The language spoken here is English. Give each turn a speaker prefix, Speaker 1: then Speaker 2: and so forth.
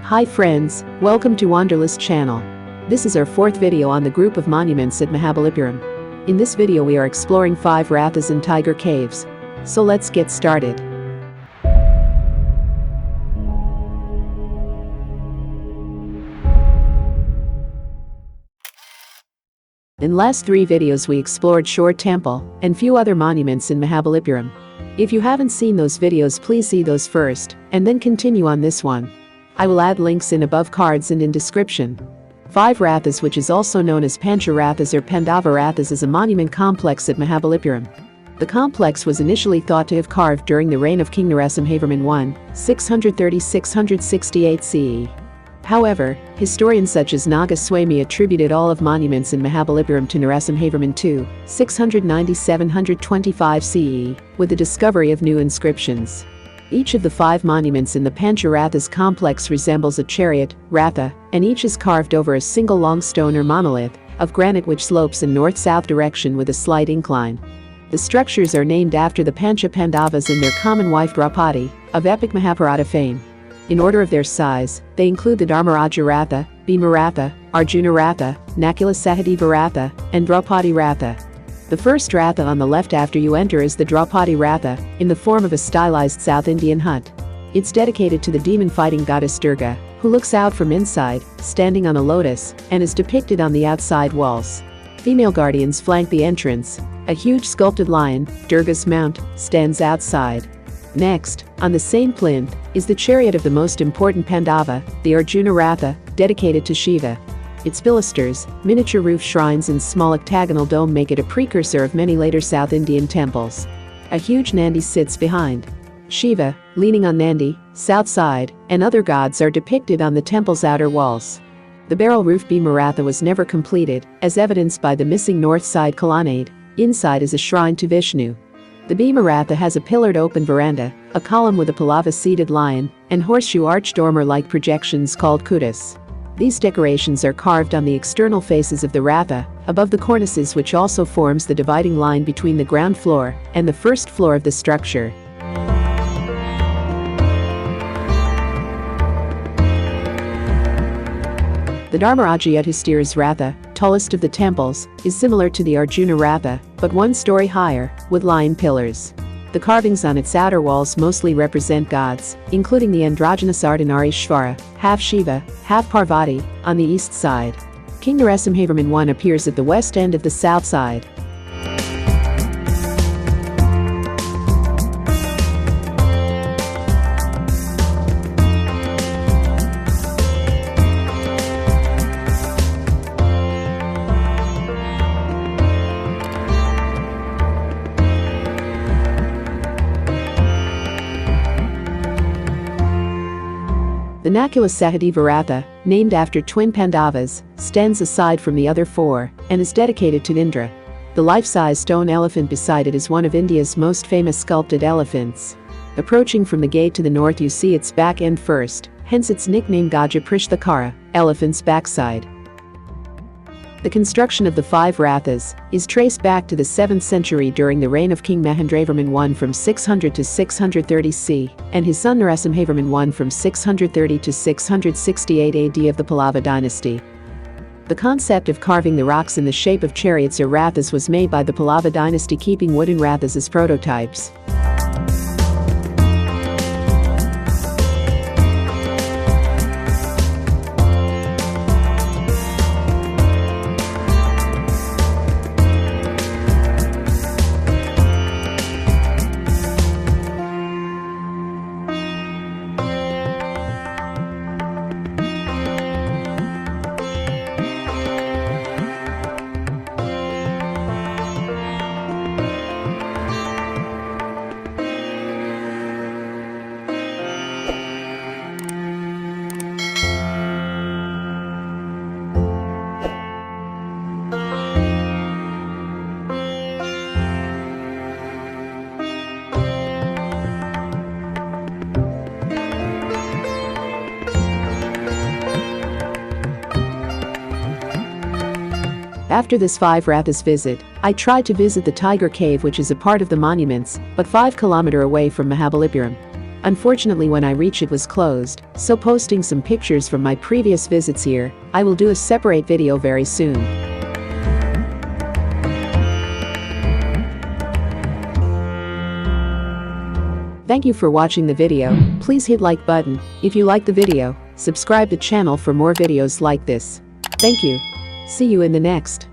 Speaker 1: Hi friends, welcome to Wanderlust channel. This is our fourth video on the group of monuments at Mahabalipuram. In this video we are exploring Five Rathas and Tiger Caves. So let's get started. In last three videos we explored Shore Temple and few other monuments in Mahabalipuram. If you haven't seen those videos, please see those first and then continue on this one. I will add links in above cards and in description. Five Rathas, which is also known as Pancha Rathas or Pandava Rathas, is a monument complex at Mahabalipuram. The complex was initially thought to have carved during the reign of King Narasimhavarman I, 630-668 CE. However, historians such as Nagaswamy attributed all of monuments in Mahabalipuram to Narasimhavarman II, 690-725 CE, with the discovery of new inscriptions. Each of the five monuments in the Pancha Rathas complex resembles a chariot, Ratha, and each is carved over a single long stone or monolith of granite which slopes in north-south direction with a slight incline. The structures are named after the Pancha Pandavas and their common wife Draupathi, of epic Mahabharata fame. In order of their size, they include the Dharmaraja Yudhishtira, Bheema Ratha, Arjuna Ratha, Nakula Sahadeva Ratha, and Draupathi Ratha. The first Ratha on the left after you enter is the Draupathi Ratha, in the form of a stylized South Indian hut. It's dedicated to the demon-fighting goddess Durga, who looks out from inside, standing on a lotus, and is depicted on the outside walls. Female guardians flank the entrance. A huge sculpted lion, Durga's mount, stands outside. Next, on the same plinth, is the chariot of the most important Pandava, the Arjuna Ratha, dedicated to Shiva. Its pilasters, miniature roof shrines and small octagonal dome make it a precursor of many later South Indian temples. A huge Nandi sits behind. Shiva, leaning on Nandi, south side, and other gods are depicted on the temple's outer walls. The barrel roof Bheema Ratha was never completed, as evidenced by the missing north side colonnade. Inside is a shrine to Vishnu. The Bheema Ratha has a pillared open veranda, a column with a Pallava-seated lion, and horseshoe-arched dormer-like projections called kutas. These decorations are carved on the external faces of the Ratha, above the cornices, which also forms the dividing line between the ground floor and the first floor of the structure. The Dharmaraja Yudhishtira Ratha, tallest of the temples, is similar to the Arjuna Ratha, but one story higher, with lion pillars. The carvings on its outer walls mostly represent gods, including the androgynous Ardhanarishvara, half Shiva, half Parvati, on the east side. King Narasimhavarman I appears at the west end of the south side. The Nakula Sahadeva Ratha, named after twin Pandavas, stands aside from the other four and is dedicated to Indra. The life-size stone elephant beside it is one of India's most famous sculpted elephants. Approaching from the gate to the north you see its back end first, hence its nickname Gaja Pristhakara, elephant's backside. The construction of the Five Rathas is traced back to the 7th century during the reign of King Mahendravarman I from 600 to 630 CE, and his son Narasimhavarman I from 630 to 668 AD of the Pallava dynasty. The concept of carving the rocks in the shape of chariots or rathas was made by the Pallava dynasty, keeping wooden rathas as prototypes. After this Five Rathas visit, I tried to visit the Tiger Cave, which is a part of the monuments, but 5 km away from Mahabalipuram. Unfortunately, when I reach it was closed, so posting some pictures from my previous visits here. I will do a separate video very soon. Thank you for watching the video. Please hit like button if you like the video. Subscribe the channel for more videos like this. Thank you. See you in the next.